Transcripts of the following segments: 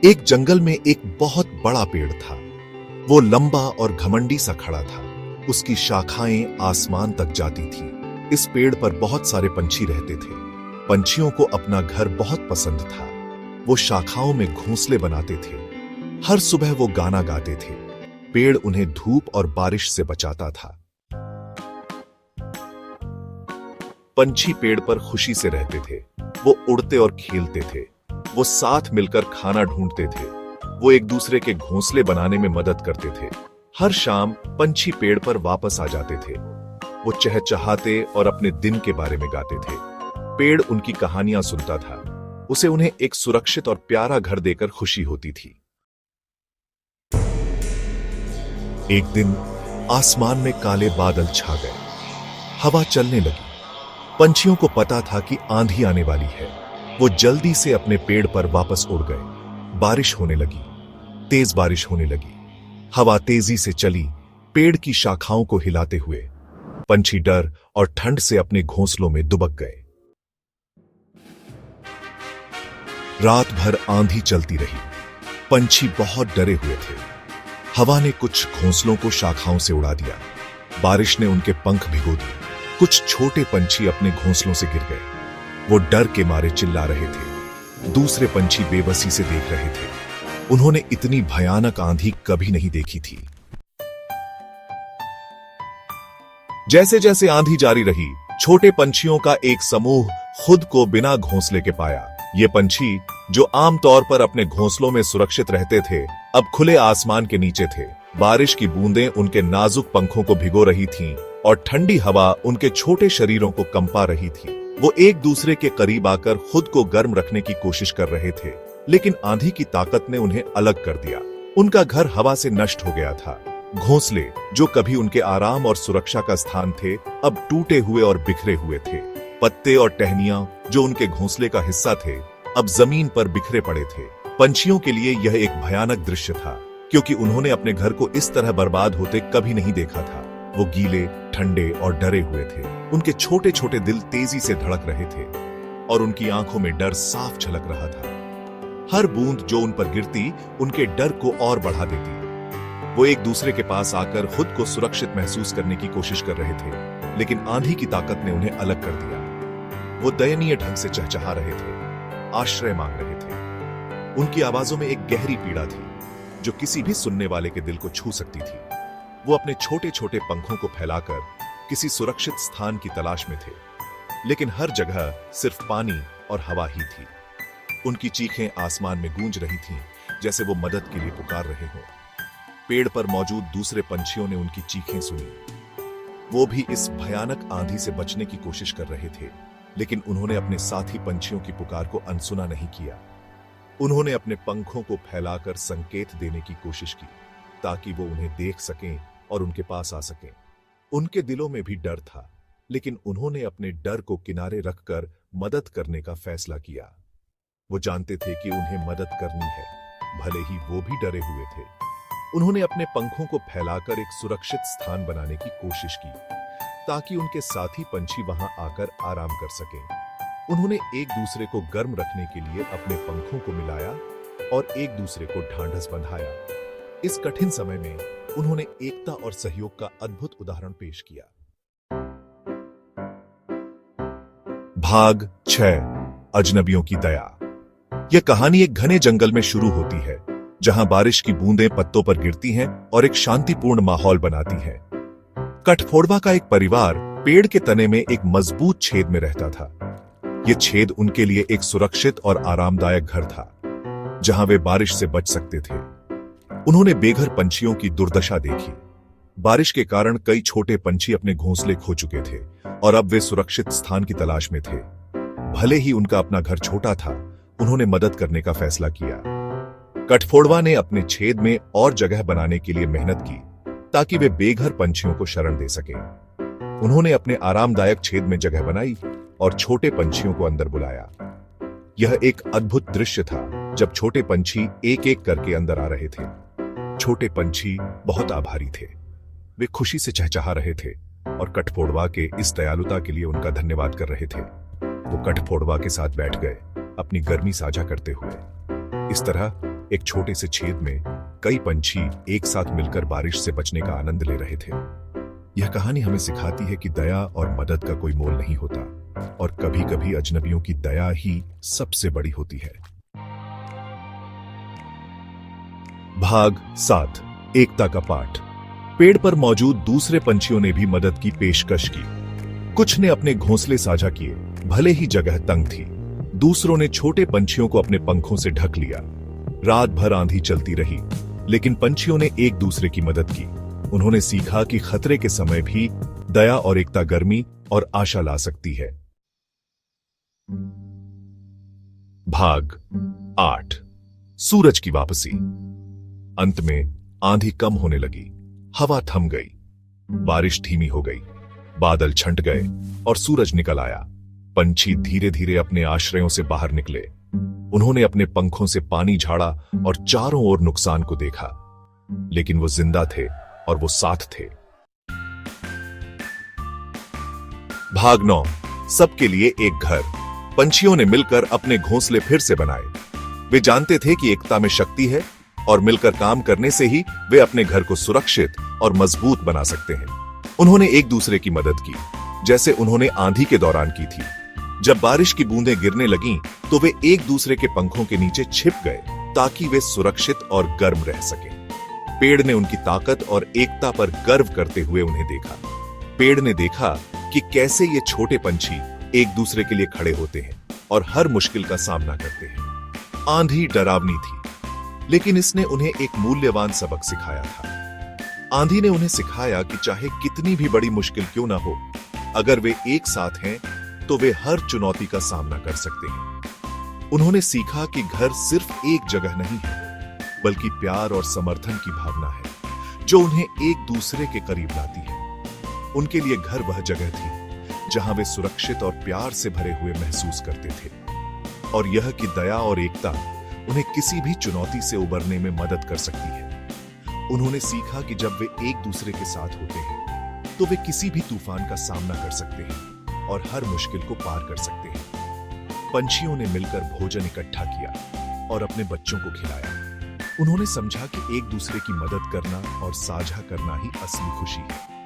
एक जंगल में एक बहुत बड़ा पेड़ था। वो लंबा और घमंडी सा खड़ा था। उसकी शाखाएं आसमान तक जाती थी। इस पेड़ पर बहुत सारे पंछी रहते थे। पंछियों को अपना घर बहुत पसंद था। वो शाखाओं में घोंसले बनाते थे। हर सुबह वो गाना गाते थे। पेड़ उन्हें धूप और बारिश से बचाता था। पंछी पेड़ पर खुशी से रहते थे। वो उड़ते और खेलते थे। वो साथ मिलकर खाना ढूंढते थे। वो एक दूसरे के घोंसले बनाने में मदद करते थे। हर शाम पंछी पेड़ पर वापस आ जाते थे। वो चहचहाते और अपने दिन के बारे में गाते थे। पेड़ उनकी कहानियां सुनता था। उसे उन्हें एक सुरक्षित और प्यारा घर देकर खुशी होती थी। एक दिन आसमान में काले बादल छा गए। हवा चलने लगी। पंछियों को पता था कि आंधी आने वाली है। वो जल्दी से अपने पेड़ पर वापस उड़ गए। बारिश होने लगी। तेज बारिश होने लगी। हवा तेजी से चली, पेड़ की शाखाओं को हिलाते हुए। पंछी डर और ठंड से अपने घोंसलों में दुबक गए। रात भर आंधी चलती रही। पंछी बहुत डरे हुए थे। हवा ने कुछ घोंसलों को शाखाओं से उड़ा दिया। बारिश ने उनके पंख भिगो दिए। कुछ छोटे पंछी अपने घोंसलों से गिर गए। वो डर के मारे चिल्ला रहे थे। दूसरे पंछी बेबसी से देख रहे थे। उन्होंने इतनी भयानक आंधी कभी नहीं देखी थी। जैसे जैसे आंधी जारी रही, छोटे पंछियों का एक समूह खुद को बिना घोंसले के पाया। ये पंछी, जो आमतौर पर अपने घोंसलों में सुरक्षित रहते थे, अब खुले आसमान के नीचे थे। बारिश की बूंदें उनके नाजुक पंखों को भिगो रही थीं और ठंडी हवा उनके छोटे शरीरों को कंपा रही थी। वो एक दूसरे के करीब आकर खुद को गर्म रखने की कोशिश कर रहे थे, लेकिन आंधी की ताकत ने उन्हें अलग कर दिया। उनका घर हवा से नष्ट हो गया था। घोंसले, जो कभी उनके आराम और सुरक्षा का स्थान थे, अब टूटे हुए और बिखरे हुए थे। पत्ते और टहनियां, जो उनके घोंसले का हिस्सा थे, अब जमीन पर बिखरे पड़े थे। पंछियों के लिए यह एक भयानक दृश्य था, क्योंकि उन्होंने अपने घर को इस तरह बर्बाद होते कभी नहीं देखा था। वो गीले, ठंडे और डरे हुए थे। उनके छोटे छोटे दिल तेजी से धड़क रहे थे और उनकी आंखों में डर साफ झलक रहा था। हर बूंद जो उन पर गिरती, उनके डर को और बढ़ा देती। वो एक दूसरे के पास आकर खुद को सुरक्षित महसूस करने की कोशिश कर रहे थे, लेकिन आंधी की ताकत ने उन्हें अलग कर दिया। वो दयनीय ढंग से चहचहा रहे थे, आश्रय मांग रहे थे। उनकी आवाजों में एक गहरी पीड़ा थी, जो किसी भी सुनने वाले के दिल को छू सकती थी। वो अपने छोटे छोटे पंखों को फैलाकर किसी सुरक्षित स्थान की तलाश में थे, लेकिन हर जगह सिर्फ पानी और हवा ही थी। उनकी चीखें आसमान में गूंज रही थीं, जैसे वो मदद के लिए पुकार रहे हों। पेड़ पर मौजूद दूसरे पंछियों ने उनकी चीखें सुनी। वो भी इस भयानक आंधी से बचने की कोशिश कर रहे थे, लेकिन उन्होंने अपने साथी पंछियों की पुकार को अनसुना नहीं किया। उन्होंने अपने पंखों को फैलाकर संकेत देने की कोशिश की, ताकि वो उन्हें देख सकें और उनके पास आ सकें। उनके दिलों में भी डर था, लेकिन उन्होंने अपने डर को किनारे रखकर मदद करने का फैसला किया। वो जानते थे कि उन्हें मदद करनी है, भले ही वो भी डरे हुए थे। उन्होंने अपने पंखों को फैलाकर एक सुरक्षित स्थान बनाने की कोशिश की, ताकि उनके साथी पंछी वहां आकर आराम कर सकें। उन्होंने एक दूसरे को गर्म रखने के लिए अपने पंखों को मिलाया और एक दूसरे को ढांढस बंधाया। इस कठिन समय में उन्होंने एकता और सहयोग का अद्भुत उदाहरण पेश किया। भाग 6, अजनबियों की दया। यह कहानी एक घने जंगल में शुरू होती है, जहां बारिश की बूंदें पत्तों पर गिरती हैं और एक शांतिपूर्ण माहौल बनाती हैं। कठफोड़वा का एक परिवार पेड़ के तने में एक मजबूत छेद में रहता था। यह छेद उनके लिए एक सुरक्षित और आरामदायक घर था, जहां वे बारिश से बच सकते थे। उन्होंने बेघर पंछियों की दुर्दशा देखी। बारिश के कारण कई छोटे पंछी अपने घोंसले खो चुके थे और अब वे सुरक्षित स्थान की तलाश में थे। भले ही उनका अपना घर छोटा था, उन्होंने मदद करने का फैसला किया। कठफोड़वा ने अपने छेद में और जगह बनाने के लिए मेहनत की, ताकि वे बेघर पंछियों को शरण दे सकें। उन्होंने अपने आरामदायक छेद में जगह बनाई और छोटे पंछियों को अंदर बुलाया। यह एक अद्भुत दृश्य था, जब छोटे पंछी एक एक करके अंदर आ रहे थे। छोटे पंछी बहुत आभारी थे। वे खुशी से चहचहा रहे थे और कठफोड़वा के इस दयालुता के लिए उनका धन्यवाद कर रहे थे। वो कठफोड़वा के साथ बैठ गए, अपनी गर्मी साझा करते हुए। इस तरह एक छोटे से छेद में कई पंछी एक साथ मिलकर बारिश से बचने का आनंद ले रहे थे। यह कहानी हमें सिखाती है कि दया और मदद का कोई मोल नहीं होता और कभी-कभी अजनबियों की दया ही सबसे बड़ी होती है। भाग 7, एकता का पाठ। पेड़ पर मौजूद दूसरे पंछियों ने भी मदद की पेशकश की। कुछ ने अपने घोंसले साझा किए, भले ही जगह तंग थी। दूसरों ने छोटे पंछियों को अपने पंखों से ढक लिया। रात भर आंधी चलती रही, लेकिन पंछियों ने एक दूसरे की मदद की। उन्होंने सीखा कि खतरे के समय भी दया और एकता गर्मी और आशा ला सकती है। भाग 8, सूरज की वापसी। अंत में आंधी कम होने लगी, हवा थम गई, बारिश धीमी हो गई, बादल छंट गए और सूरज निकल आया। पंछी धीरे धीरे अपने आश्रयों से बाहर निकले। उन्होंने अपने पंखों से पानी झाड़ा और चारों ओर नुकसान को देखा, लेकिन वो जिंदा थे और वो साथ थे। भाग 9, सबके लिए एक घर। पंछियों ने मिलकर अपने घोंसले फिर से बनाए। वे जानते थे कि एकता में शक्ति है और मिलकर काम करने से ही वे अपने घर को सुरक्षित और मजबूत बना सकते हैं। उन्होंने एक दूसरे की मदद की, जैसे उन्होंने आंधी के दौरान की थी। जब बारिश की बूंदें गिरने लगीं, तो वे एक दूसरे के पंखों के नीचे छिप गए ताकि वे सुरक्षित और गर्म रह सकें। पेड़ ने उनकी ताकत और एकता पर गर्व करते हुए उन्हें देखा। पेड़ ने देखा कि कैसे ये छोटे पंछी एक दूसरे के लिए खड़े होते हैं और हर मुश्किल का सामना करते हैं। आंधी डरावनी थी, लेकिन इसने उन्हें एक मूल्यवान सबक सिखाया था। आंधी ने उन्हें सिखाया कि चाहे कितनी भी बड़ी मुश्किल क्यों ना हो, अगर वे एक साथ हैं तो वे हर चुनौती का सामना कर सकते हैं। उन्होंने सीखा कि घर सिर्फ एक जगह नहीं है, बल्कि प्यार और समर्थन की भावना है जो उन्हें एक दूसरे के करीब लाती है। उनके लिए घर वह जगह थी जहां वे सुरक्षित और प्यार से भरे हुए महसूस करते थे, और यह कि दया और एकता उन्हें किसी भी चुनौती से उबरने में मदद कर सकती है। उन्होंने सीखा कि जब वे एक दूसरे के साथ होते हैं तो वे किसी भी तूफान का सामना कर सकते हैं और हर मुश्किल को पार कर सकते हैं। पंछियों ने मिलकर भोजन इकट्ठा किया और अपने बच्चों को खिलाया। उन्होंने समझा कि एक दूसरे की मदद करना और साझा करना ही असली खुशी है।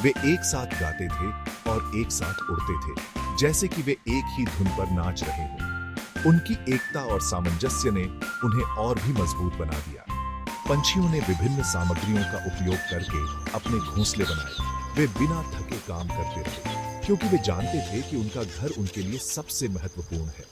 वे एक साथ गाते थे और एक साथ उड़ते थे, जैसे कि वे एक ही धुन पर नाच रहे हों। उनकी एकता और सामंजस्य ने उन्हें और भी मजबूत बना दिया। पंछियों ने विभिन्न सामग्रियों का उपयोग करके अपने घोंसले बनाए। वे बिना थके काम करते रहे, क्योंकि वे जानते थे कि उनका घर उनके लिए सबसे महत्वपूर्ण है।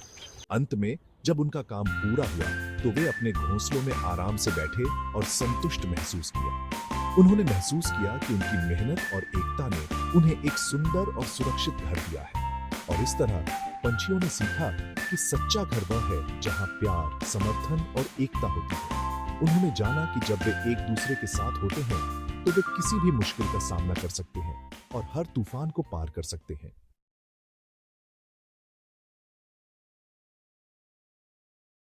अंत में जब उनका काम पूरा हुआ, तो वे अपने घोंसलों में आराम से बैठे और संतुष्ट महसूस किया। उन्होंने महसूस किया कि उनकी मेहनत और एकता ने उन्हें एक सुंदर और सुरक्षित घर दिया है। और इस तरह पंछियों ने सीखा कि सच्चा घर वह है जहां प्यार, समर्थन और एकता होती है। उन्होंने जाना कि जब वे एक दूसरे के साथ होते हैं तो वे किसी भी मुश्किल का सामना कर सकते हैं और हर तूफान को पार कर सकते हैं।